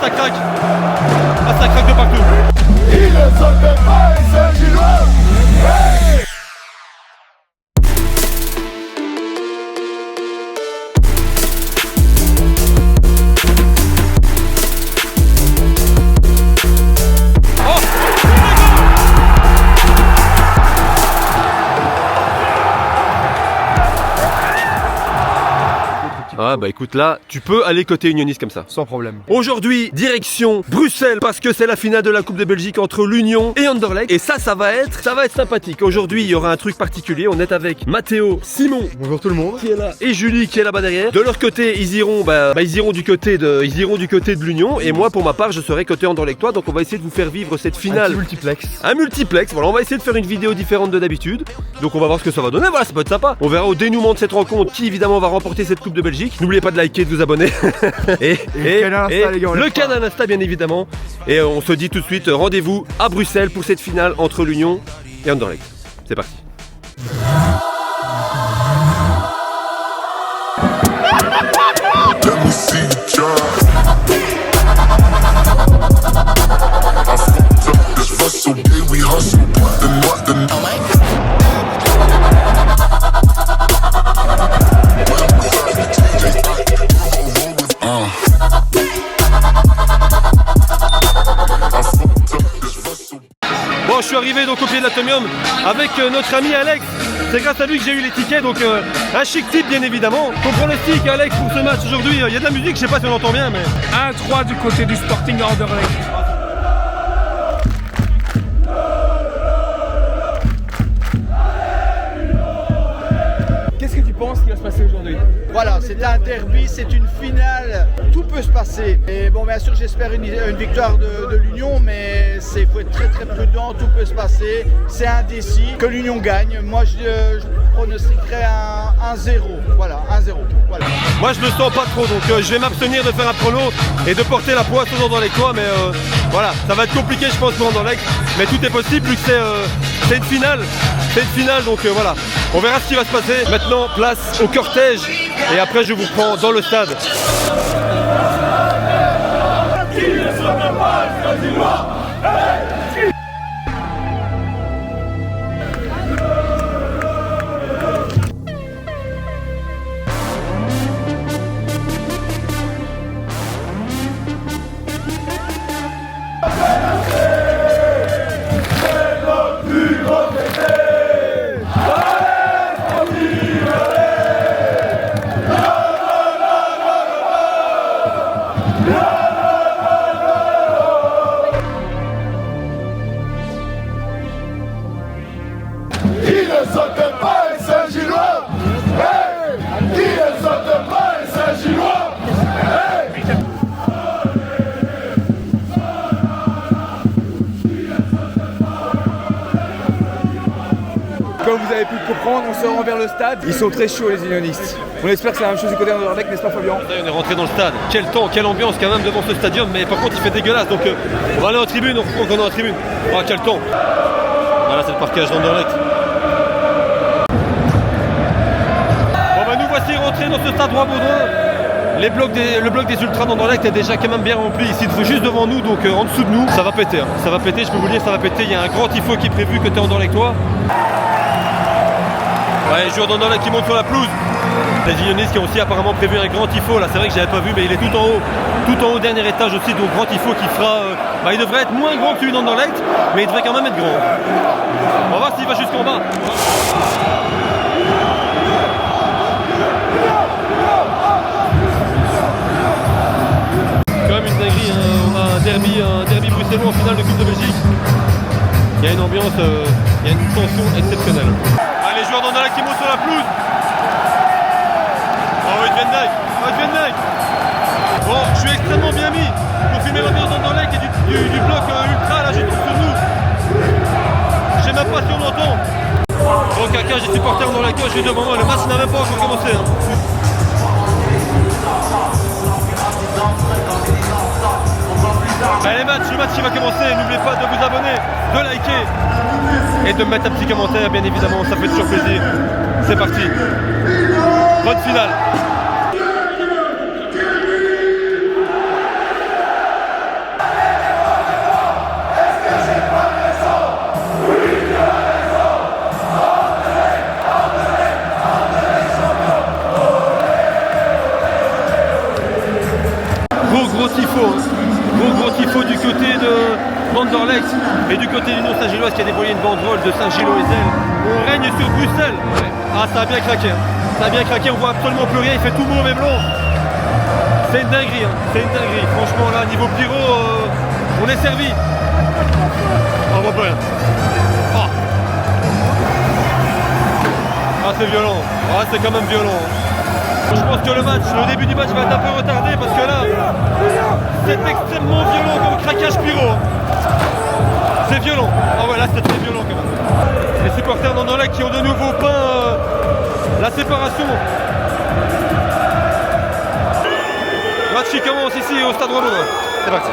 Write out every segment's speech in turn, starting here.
ça craque. Ah, ça craque de partout. Il ne saute pas, Saint-Gillois. Hey! Ah bah écoute là, tu peux aller côté unioniste comme ça. Sans problème. Aujourd'hui, direction Bruxelles parce que c'est la finale de la Coupe de Belgique entre l'Union et Anderlecht. Et ça va être sympathique. Aujourd'hui, il y aura un truc particulier. On est avec Mathéo, Simon, Bonjour tout le monde. qui est là, et Julie qui est là-bas derrière. De leur côté, ils iront du côté de l'Union. Et moi, pour ma part, je serai côté Anderlechtois. Donc on va essayer de vous faire vivre cette finale. Un multiplex. Voilà, on va essayer de faire une vidéo différente de d'habitude. Donc on va voir ce que ça va donner. Voilà, ça peut être sympa. On verra au dénouement de cette rencontre qui évidemment va remporter cette Coupe de Belgique. N'oubliez pas de liker, de vous abonner. et le canal Insta bien évidemment. Et on se dit tout de suite rendez-vous à Bruxelles pour cette finale entre l'Union et Anderlecht. C'est parti. Let me see you try. I fucked up this Russell, day we hustle. Then what the Bon, je suis arrivé donc au pied de l'Atomium avec notre ami Alex. C'est grâce à lui que j'ai eu les tickets, donc un chic type bien évidemment. Ton pronostic Alex pour ce match aujourd'hui, il y a de la musique, je sais pas si on entend bien mais... 1-3 du côté du Sporting Anderlecht. Qu'est-ce que tu penses qui va se passer aujourd'hui? Voilà, c'est un derby, c'est une finale, tout peut se passer. Et bon, bien sûr, j'espère une victoire de l'Union, mais il faut être très très prudent, tout peut se passer. C'est indécis, que l'Union gagne. Moi, je pronostiquerais un 1-0. Voilà, 1-0. Voilà. Moi je me sens pas trop, donc je vais m'abstenir de faire un prono et de porter la poisse aux Anderlechtois, mais voilà, ça va être compliqué je pense pour Anderlecht, mais tout est possible vu que c'est une finale. C'est une finale, donc voilà, on verra ce qui va se passer. Maintenant, place au cortège et après je vous prends dans le stade. Il ne saute pas, Saint-Gillois. Hey! Il ne saute pas, Saint-Gillois. Hey! Comme vous avez pu le comprendre, on se rend vers le stade. Ils sont très chauds les unionistes. On espère que c'est la même chose du côté d'Anderlecht, n'est-ce pas Fabien? On est rentré dans le stade. Quel temps, quelle ambiance quand même devant ce stadium, mais par contre il fait dégueulasse, donc on va aller en tribune, on est en tribune. Oh quel temps. Voilà, c'est le parquage d'Anderlecht. Bon bah nous voici rentrés dans ce stade Roi-Baudouin. Le bloc des ultras d'Anderlecht est déjà quand même bien rempli ici, juste devant nous, donc en dessous de nous. Ça va péter, hein. Ça va péter, je peux vous dire, ça va péter. Il y a un grand tifo qui est prévu côté Anderlechtois. Ouais, les joueurs d'Anderlecht qui montent sur la pelouse. Les unionistes qui ont aussi apparemment prévu un grand tifo, là c'est vrai que j'avais pas vu, mais il est tout en haut, dernier étage aussi, donc grand tifo qui fera... il devrait être moins grand que celui d'Anderlecht, mais il devrait quand même être grand. On va voir s'il va jusqu'en bas. Quand même une dinguerie, hein. On a un derby bruxellois en finale de Coupe de Belgique. Il y a une ambiance, il y a une tension exceptionnelle. Ah, les joueurs d'Anderlecht qui montent sur la pelouse. Oh, ils deviennent dingues. Bon, je suis extrêmement bien mis pour filmer l'ambiance d'Anderlecht et du bloc ultra là juste sur nous. Je sais même pas si on l'entend. Bon, caca, j'ai supporter dans la gauche, j'ai devant moi, le match n'a même pas encore commencé. Hein. Allez, le match qui va commencer, n'oubliez pas de vous abonner, de liker et de mettre un petit commentaire, bien évidemment, ça fait toujours plaisir. C'est parti. Bonne finale. qui a dévoilé une banderole de Saint-Gilles-aux-Aiselles. On règne sur Bruxelles. Ah, ça a bien craqué. Hein. Ça a bien craqué, on voit absolument plus rien, il fait tout mauvais blanc. C'est une dinguerie, hein. C'est une dinguerie. Franchement, là, niveau pyro, on est servi. On voit pas rien. Ah, c'est violent. Ah, c'est quand même violent. Je pense que le début du match va être un peu retardé parce que là, c'est extrêmement violent comme craquage pyro. C'est violent. Ah ouais, là c'est très violent quand même. Les supporters d'Anderlecht qui ont de nouveau peint la séparation. Le match qui commence ici au Stade Roi-Baudouin. C'est parti.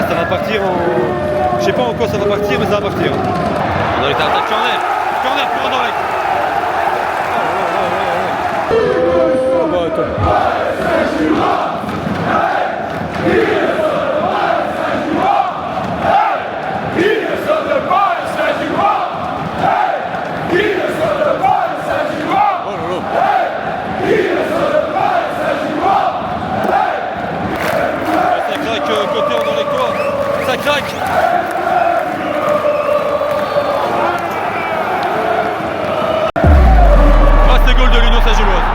Ça va partir en... Je sais pas en quoi ça va partir, mais ça va partir. Anderlecht a un corner. Corner pour Anderlecht. Côté Anderlechtois, ça craque. Ah, c'est goal de l'Union Saint-Gilloise.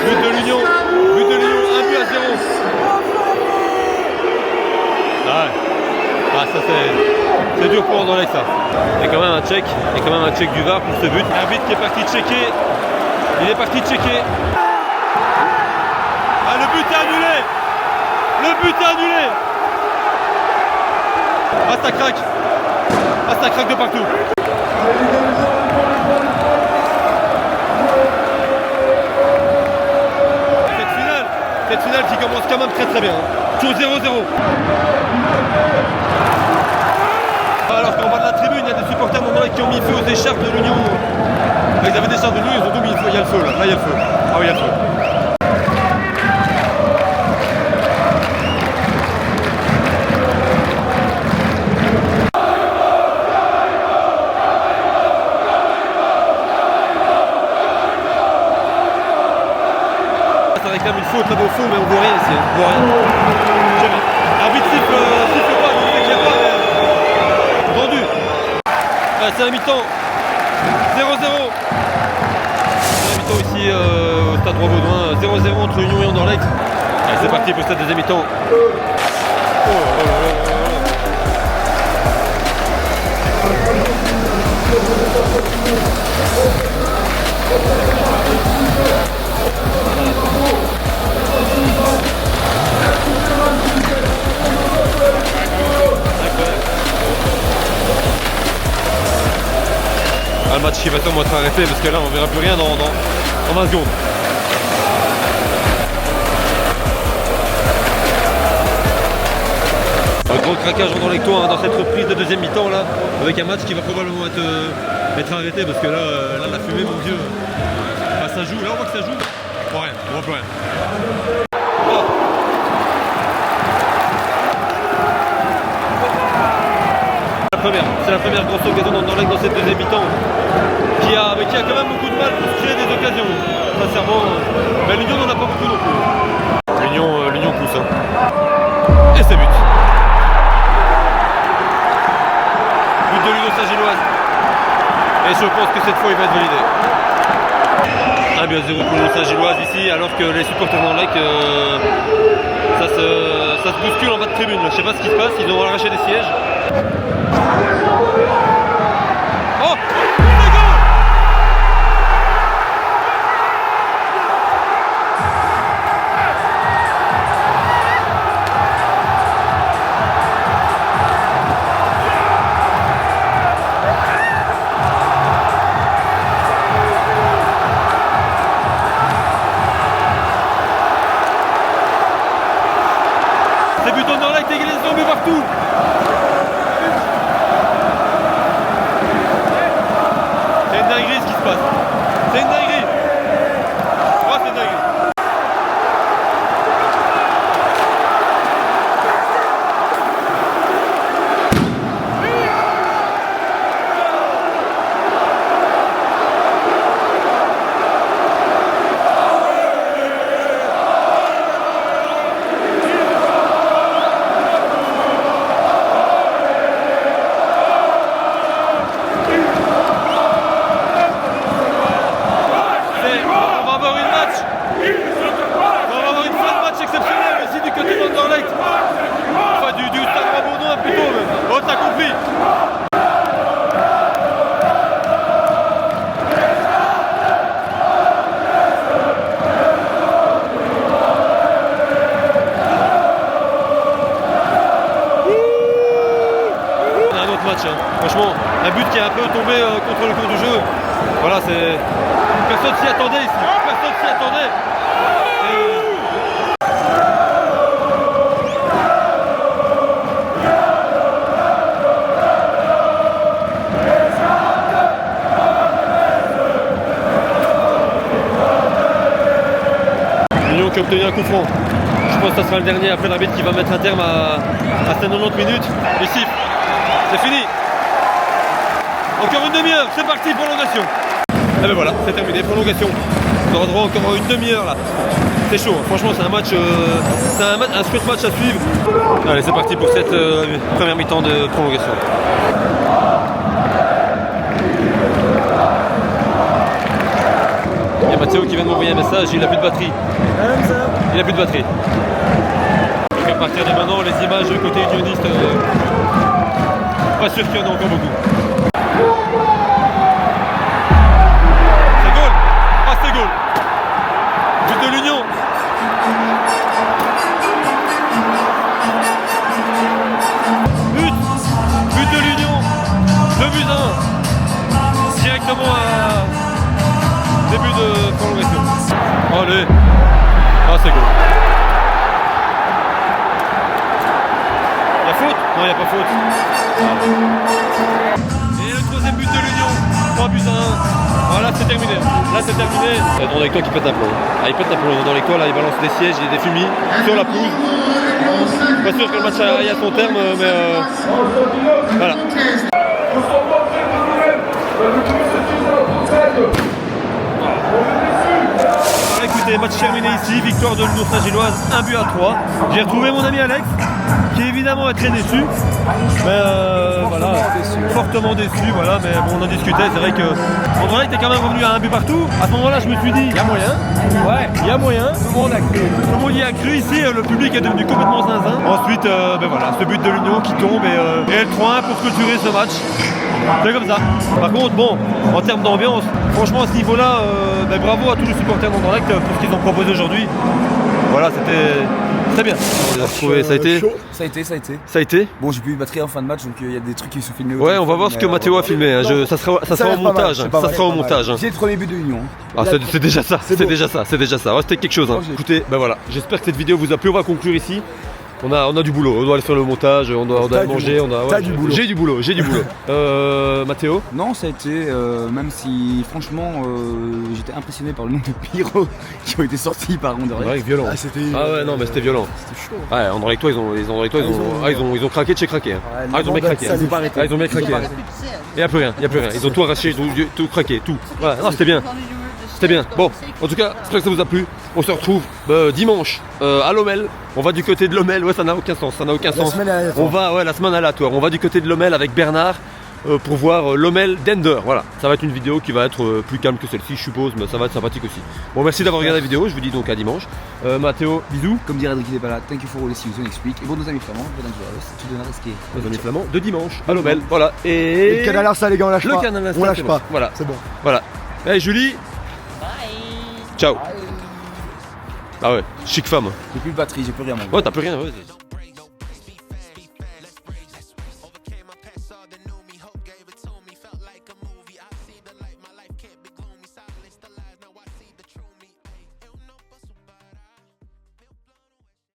But de l'Union, 1 but à 0. Ah, ça c'est dur pour Anderlecht ça. Il y a quand même un check du VAR pour ce but. Un but qui est parti checker. Il est parti checker. Ah, le but est annulé. Le but est annulé. Ah, ça craque. Ah, ça craque de partout. Cette finale qui commence quand même très bien. Toujours 0-0. Alors qu'en bas de la tribune, il y a des supporters d'Anderlecht qui ont mis feu aux écharpes de l'Union. Ils avaient des écharpes de l'Union, ils ont tout mis feu. Il y a le feu là. Là, il y a le feu. Ah oui, il y a le feu. Ça réclame une faute là-bas au fond, mais on voit rien ici. On voit rien. Arbitre siffle pas, donc c'est qu'il n'y a pas. Tendu. Ah, c'est un mi-temps. 0-0. C'est un mi-temps ici au Stade Roi-Baudouin. 0-0 entre Union et Anderlecht. Allez, c'est parti pour cette deuxième mi-temps. Oh là là là là. Ah, le match qui va sûrement être arrêté parce que là on verra plus rien dans 20 secondes. Un gros craquage Anderlechtois dans cette reprise de deuxième mi-temps là, avec un match qui va probablement être arrêté parce que là la fumée, mon dieu, bah, ça joue, là on voit que ça joue, on voit rien, on voit plus rien. Oh. C'est la première grosse occasion d'Anderlecht dans cette deuxième mi-temps qui a quand même beaucoup de mal pour se créer des occasions, sincèrement, mais l'Union n'en a pas beaucoup non plus. L'Union pousse, hein. Et c'est but. But de l'Union Saint-Gilloise. Et je pense que cette fois il va être validé. 1 but à 0 pour l'Union Saint-Gilloise ici, alors que les supporters d'Anderlecht, ça se bouscule en bas de tribune. Je sais pas ce qui se passe, ils ont arraché des sièges. Oh, c'est goal! Un but qui est un peu tombé contre le cours du jeu. Voilà, c'est... Personne s'y attendait ici. Personne s'y attendait. L'Union qui a obtenu un coup franc. Je pense que ça sera le dernier après l'arbitre qui va mettre un terme à ces 90 minutes. Les siffles, c'est fini. Encore une demi-heure, c'est parti, prolongation. Et ben voilà, c'est terminé, prolongation. On aura droit encore une demi-heure là. C'est chaud, hein. Franchement c'est un match, un chouette match à suivre. Allez, c'est parti pour cette première mi-temps de prolongation. Il y a Mathéo qui vient de m'envoyer un message, il a plus de batterie. Il a plus de batterie. Donc à partir de maintenant, les images du côté unioniste, pas sûr qu'il y en a encore beaucoup. C'est goal. Ah, c'est goal. But de l'Union. But de l'Union. 2-1. Directement à début de prolongation. Allez. Ah, c'est goal. Y'a faute? Non, y'a pas faute. Et le troisième but de l'Union. 3-1. Voilà, c'est terminé. Là, c'est terminé. Il y a Anderlecht qui pète un plomb. Ah, il pète un plomb. Anderlecht, là, il balance des sièges, il y a des fumis sur la pelouse. Pas sûr que le match aille à son terme, mais voilà. Écoutez, match terminé ici, victoire de l'Union Saint-Gilloise, 1-3. J'ai retrouvé mon ami Alex, qui évidemment est très déçu. Mais voilà, fortement déçu, voilà, mais bon, on en discutait, c'est vrai que Anderlecht était quand même revenu à un but partout. À ce moment-là, je me suis dit, il y a moyen. Ouais, il y a moyen. Tout le monde a cru. Tout le monde y a cru ici, le public est devenu complètement zinzin. Ensuite, ben voilà, ce but de l'Union qui tombe et le 3-1 pour clôturer ce match. C'est comme ça. Par contre, bon, en termes d'ambiance, franchement à ce niveau-là, ben, bravo à tous les supporters d'Anderlecht pour ce qu'ils ont proposé aujourd'hui. Voilà, c'était bien. On les a retrouvés, ça a été. Ça a été. Ça a été. Bon, j'ai plus de batterie en fin de match, donc il y a des trucs qui sont filmés. Ouais, on va voir ce que Mathéo a filmé. Hein. Ça sera au montage. Ça sera au montage. C'est le premier but de l'Union. Ah, c'est déjà ça. C'est déjà ça. Ouais, c'était quelque chose. Hein. Écoutez, ben voilà. J'espère que cette vidéo vous a plu. On va conclure ici. On a du boulot, on doit aller faire le montage, on doit aller manger, T'as du boulot. J'ai du boulot. Mathéo? Non, ça a été, même si franchement j'étais impressionné par le nombre de pyros qui ont été sortis par Anderlecht. Ouais, violent. Ah ouais, non mais c'était violent. C'était chaud. Ouais, Anderlecht, ils ont craqué de chez craqué. Ah, ils ont bien craqué. Ah, ils ont bien craqué. Il n'y a plus rien. Ils ont tout arraché, tout craqué, tout. Voilà, non, c'était bien. C'était bien. Bon, en tout cas, j'espère que ça vous a plu. On se retrouve dimanche à Lommel. On va du côté de Lommel. Ouais, ça n'a aucun sens. On va, la semaine aléatoire. On va du côté de Lommel avec Bernard pour voir Lommel d'Ender. Voilà, ça va être une vidéo qui va être plus calme que celle-ci, je suppose, mais ça va être sympathique aussi. Bon, merci d'avoir regardé la vidéo. Je vous dis donc à dimanche. Mathéo, bisous. Comme dirait Adrien Debala, thank you for all the news, on explique. Et pour nos amis flamands, tu donneras ce qui est. Nos amis flamands de dimanche à Lommel. Voilà. Et le canal ça, les gars, on lâche pas. Le canal on lâche pas. Voilà, c'est bon. Voilà. Hey Julie. Ciao. Ah ouais, chic femme. J'ai plus de batterie, j'ai plus rien. Ouais, t'as plus rien, ouais.